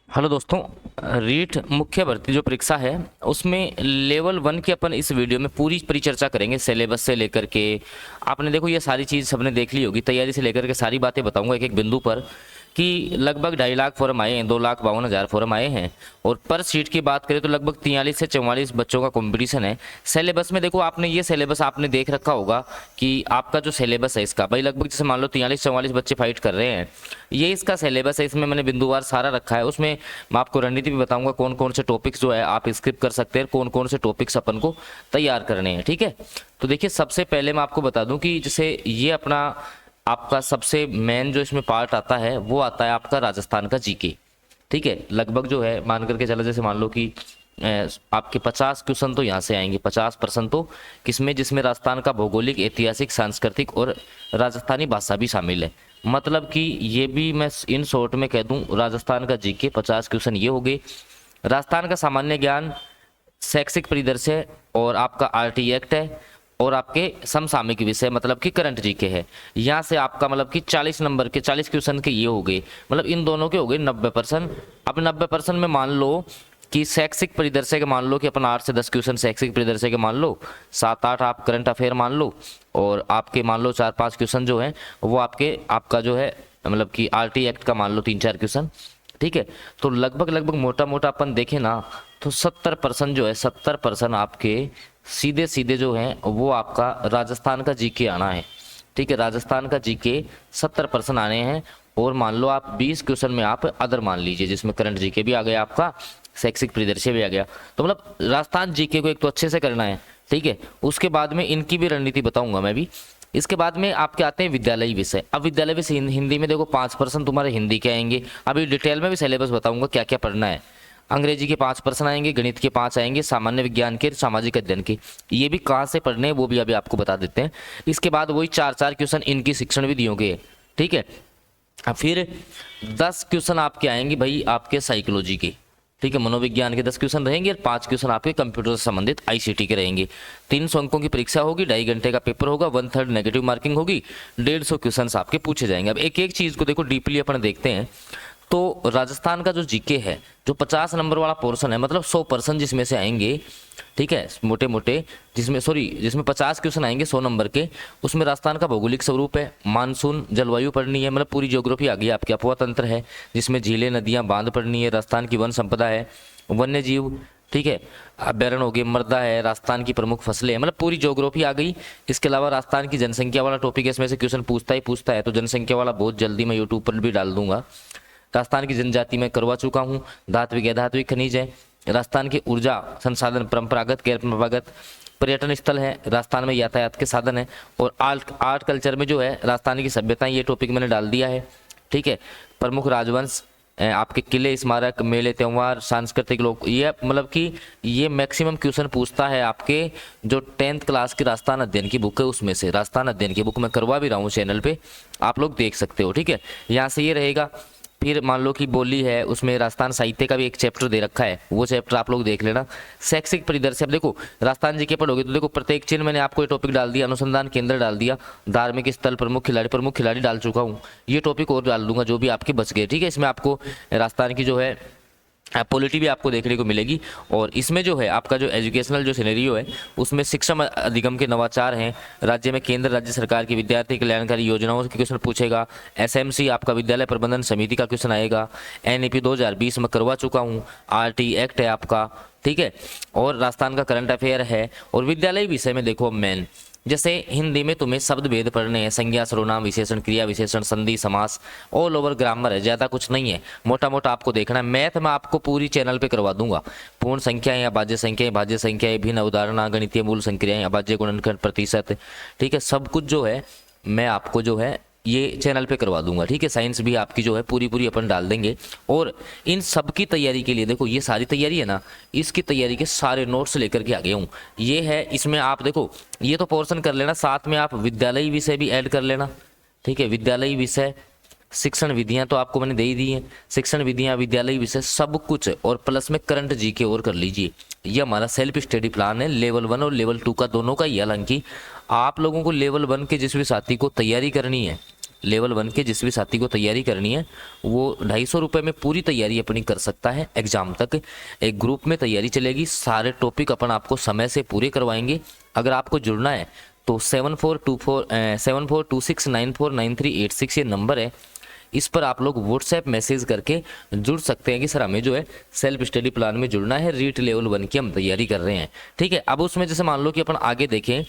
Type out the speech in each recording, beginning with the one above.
Hello दोस्तों। रीट मुख्य भर्ती जो परीक्षा है उसमें लेवल 1 की अपन इस वीडियो में पूरी परिचर्चा करेंगे। सिलेबस से लेकर के आपने देखो ये सारी चीज़ सबने देख ली होगी, तैयारी से लेकर के सारी बातें बताऊंगा एक एक बिंदु पर कि लगभग 2.5 लाख फॉर्म आए हैं, 2,52,000 फॉर्म आए हैं और पर सीट की बात करें तो लगभग 43 से 44 बच्चों का कंपटीशन है। सिलेबस में देखो आपने ये सिलेबस आपने देख रखा होगा कि आपका जो सिलेबस है इसका भाई लगभग जैसे मान लो 43-44 बच्चे फाइट कर रहे हैं, ये इसका सिलेबस है। इसमें मैंने बिंदुवार सारा रखा है। उसमें मैं आपको रणनीति भी बताऊंगा कौन कौन से टॉपिक्स जो है आप स्किप कर सकते हैं, कौन कौन से टॉपिक्स अपन को तैयार करने हैं। ठीक है, तो देखिए सबसे पहले मैं आपको बता दूं कि जैसे ये अपना आपका सबसे मेन जो इसमें पार्ट आता है वो आता है आपका राजस्थान का जीके। ठीक है, लगभग जो है मान करके चलो जैसे मान लो कि आपके 50 क्वेश्चन तो यहाँ से आएंगे, 50% तो किसमें, जिसमें राजस्थान का भौगोलिक, ऐतिहासिक, सांस्कृतिक और राजस्थानी भाषा भी शामिल है। मतलब कि ये भी मैं इन शॉर्ट में कह दूं, राजस्थान का जीके 50 क्वेश्चन ये हो गए, राजस्थान का सामान्य ज्ञान, शैक्षिक परिदृश्य और आपका आरटी एक्ट है और आपके समसामयिक विषय मतलब कि करंट जीके है। यहाँ से आपका मतलब कि 40 नंबर के 40 क्वेश्चन के ये हो गए, मतलब इन दोनों के हो गए 90%। अब 90% में मान लो कि शैक्षिक परिदृश्य के मान लो कि अपन 8 से 10 क्वेश्चन शैक्षिक परिदृश्य के मान लो, 7-8 आप करंट अफेयर मान लो और आपके मान लो 4-5 क्वेश्चन जो है वो आपका जो है मतलब कि आरटी एक्ट का मान लो 3-4 क्वेश्चन। ठीक है, तो लगभग मोटा मोटा अपन देखें ना तो 70% जो है 70% आपके सीधे सीधे जो है वो आपका राजस्थान का जीके आना है। ठीक है, राजस्थान का जीके 70% आने हैं और मान लो आप 20 क्वेश्चन में आप अदर मान लीजिए जिसमें करंट जीके भी आ गया, आपका शैक्षिक परिदृश्य भी आ गया। तो मतलब राजस्थान जीके को एक तो अच्छे से करना है। ठीक है, उसके बाद में इनकी भी रणनीति बताऊंगा मैं भी। इसके बाद में आपके आते हैं विद्यालयी विषय। अब विद्यालय विषय हिंदी में देखो 5% तुम्हारे हिंदी के आएंगे। अभी डिटेल में भी सिलेबस बताऊंगा क्या क्या पढ़ना है। अंग्रेजी के 5% आएंगे, गणित के 5 आएंगे, सामान्य विज्ञान के, सामाजिक अध्ययन के। ये भी कहाँ से पढ़ने हैं वो भी अभी आपको बता देते हैं। इसके बाद वही 4-4 क्वेश्चन इनकी शिक्षण विधियों के। ठीक है, अब फिर 10 क्वेश्चन आपके आएंगे भाई आपके साइकोलॉजी के। ठीक है, मनोविज्ञान के 10 क्वेश्चन रहेंगे और 5 क्वेश्चन आपके कंप्यूटर से संबंधित आईसीटी के रहेंगे। 300 अंकों की परीक्षा होगी, 2.5 घंटे का पेपर होगा, 1/3 नेगेटिव मार्किंग होगी, 150 क्वेश्चन आपके पूछे जाएंगे। अब एक एक चीज को देखो डीपली अपन देखते हैं। तो राजस्थान का जो जीके है जो 50 नंबर वाला पोर्शन है मतलब 100% जिसमें से आएंगे, ठीक है, मोटे मोटे जिसमें 50 क्वेश्चन आएंगे 100 नंबर के, उसमें राजस्थान का भौगोलिक स्वरूप है, मानसून, जलवायु पढ़नी है, मतलब पूरी ज्योग्राफी आ गई आपकी, अफवाह तंत्र है जिसमें झीलें, नदियां, बांध पढ़नी है, राजस्थान की वन संपदा है, वन्य जीव, ठीक है, अभ्यारण्य हो गए, मृदा है, राजस्थान की प्रमुख फसलें, मतलब पूरी ज्योग्राफी आ गई। इसके अलावा राजस्थान की जनसंख्या वाला टॉपिक है, इसमें से क्वेश्चन पूछता है तो जनसंख्या वाला बहुत जल्दी मैं यूट्यूब पर भी डाल दूंगा। राजस्थान की जनजाति में करवा चुका हूँ, धात्विक अधात्विक खनिज है, राजस्थान की ऊर्जा संसाधन परंपरागत गैर परंपरागत, पर्यटन स्थल है, राजस्थान में यातायात के साधन है और आर्ट कल्चर में जो है राजस्थान की सभ्यताएं, ये टॉपिक मैंने डाल दिया है। ठीक है, प्रमुख राजवंश, आपके किले, स्मारक, मेले, त्योहार, सांस्कृतिक लोग, ये मतलब कि ये मैक्सिमम क्वेश्चन पूछता है आपके जो 10th क्लास की राजस्थान अध्ययन की बुक है उसमें से। राजस्थान अध्ययन की बुक मैं करवा भी रहा हूँ चैनल पे, आप लोग देख सकते हो। ठीक है, यहाँ से ये रहेगा। फिर मान लो कि बोली है, उसमें राजस्थान साहित्य का भी एक चैप्टर दे रखा है, वो चैप्टर आप लोग देख लेना। शैक्षिक परिदृश्य, अब देखो राजस्थान जी के पढ़ोगे तो देखो प्रत्येक चिन्ह मैंने आपको ये टॉपिक डाल दिया, अनुसंधान केंद्र डाल दिया, धार्मिक स्थल, प्रमुख खिलाड़ी डाल चुका हूँ, ये टॉपिक और डाल दूंगा जो भी आपके बच गए। ठीक है, इसमें आपको राजस्थान की जो है पॉलिटी भी आपको देखने को मिलेगी और इसमें जो है आपका जो एजुकेशनल जो सिनेरियो है उसमें शिक्षा अधिगम के नवाचार हैं, राज्य में केंद्र राज्य सरकार की विद्यार्थी कल्याणकारी योजनाओं के क्वेश्चन पूछेगा, एसएमसी आपका विद्यालय प्रबंधन समिति का क्वेश्चन आएगा, एनईपी 2020 में करवा चुका हूँ, आरटी एक्ट है आपका। ठीक है, और राजस्थान का करंट अफेयर है और विद्यालय विषय में देखो मेन जैसे हिंदी में तुम्हें शब्द भेद पढ़ने हैं, संज्ञा, सर्वनाम, विशेषण, क्रिया विशेषण, संधि, समास, ऑल ओवर ग्रामर है, ज्यादा कुछ नहीं है, मोटा मोटा आपको देखना है। मैथ में आपको पूरी चैनल पे करवा दूंगा, पूर्ण संख्याएं, अभाज्य संख्याएं, भाज्य संख्याएं, भिन्न उदाहरण, गणितीय मूल संक्रियाएं, अभाज्य गुणनखंड, प्रतिशत, ठीक है, सब कुछ जो है मैं आपको जो है ये चैनल पे करवा दूंगा। ठीक है, साइंस भी आपकी जो है पूरी अपन डाल देंगे। और इन सब की तैयारी के लिए देखो ये सारी तैयारी है ना, इसकी तैयारी के सारे नोट्स लेकर के आ गया हूँ। ये है, इसमें आप देखो ये तो पोर्शन कर लेना, साथ में आप विद्यालयी विषय भी ऐड कर लेना। ठीक है, विद्यालयी विषय, शिक्षण विधियां तो आपको मैंने दे ही दी हैं, शिक्षण विधियां, विद्यालयी विषय, सब कुछ, और प्लस में करंट जीके और कर लीजिए। ये हमारा सेल्फ स्टडी प्लान है, लेवल 1 और लेवल 2 का दोनों का ही। हालांकि आप लोगों को लेवल 1 के जिस भी साथी को तैयारी करनी है लेवल 1 के जिस भी साथी को तैयारी करनी है वो 250 रुपये में पूरी तैयारी अपनी कर सकता है। एग्जाम तक एक ग्रुप में तैयारी चलेगी, सारे टॉपिक अपन आपको समय से पूरे करवाएंगे। अगर आपको जुड़ना है तो 7426949386 ये नंबर है, इस पर आप लोग व्हाट्सएप मैसेज करके जुड़ सकते हैं कि सर हमें जो है सेल्फ स्टडी प्लान में जुड़ना है, रीट लेवल 1 की हम तैयारी कर रहे हैं। ठीक है, अब उसमें जैसे मान लो कि अपन आगे देखें,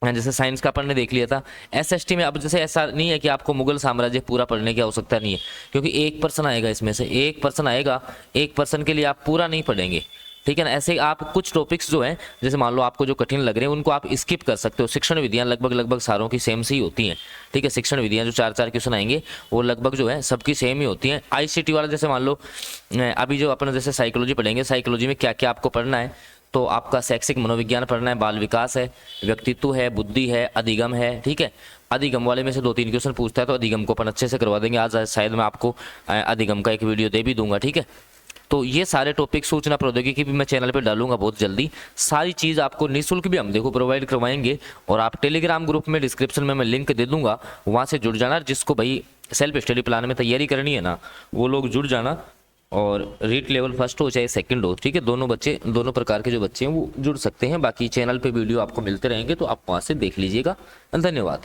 जैसे साइंस का अपन ने देख लिया था, एसएसटी में अब जैसे ऐसा नहीं है कि आपको मुगल साम्राज्य पूरा पढ़ने की आवश्यकता नहीं है, क्योंकि एक पर्सन आएगा, इसमें से एक पर्सन आएगा, एक पर्सन के लिए आप पूरा नहीं पढ़ेंगे। ठीक है ना, ऐसे आप कुछ टॉपिक्स जो हैं जैसे मान लो आपको जो कठिन लग रहे हैं उनको आप स्किप कर सकते हो। शिक्षण विधियां लगभग सारों की सेम सी होती हैं। ठीक है, शिक्षण विधियां जो 4 क्वेश्चन आएंगे वो लगभग जो है सबकी सेम ही होती हैं। आईसीटी वाला जैसे मान लो अभी जो अपन जैसे साइकोलॉजी पढ़ेंगे, साइकोलॉजी में क्या क्या आपको पढ़ना है, तो आपका शैक्षिक मनोविज्ञान पढ़ना है, बाल विकास है, व्यक्तित्व है, बुद्धि है, अधिगम है। ठीक है, अधिगम वाले में से 2-3 क्वेश्चन पूछता है तो अधिगम को अपन अच्छे से करवा देंगे। आज शायद मैं आपको अधिगम का एक वीडियो दे भी दूंगा। ठीक है, तो ये सारे टॉपिक सूचना प्रौद्योगिकी भी मैं चैनल पे डालूंगा बहुत जल्दी। सारी चीज़ आपको निःशुल्क भी हम देखो प्रोवाइड करवाएंगे, और आप टेलीग्राम ग्रुप में डिस्क्रिप्शन में मैं लिंक दे दूंगा, वहाँ से जुड़ जाना। जिसको भाई सेल्फ स्टडी प्लान में तैयारी करनी है ना, वो लोग जुड़ जाना, और रीट लेवल फर्स्ट हो चाहे सेकंड हो, ठीक है, दोनों प्रकार के जो बच्चे हैं वो जुड़ सकते हैं। बाकी चैनल पे वीडियो आपको मिलते रहेंगे तो आप वहाँ से देख लीजिएगा। धन्यवाद।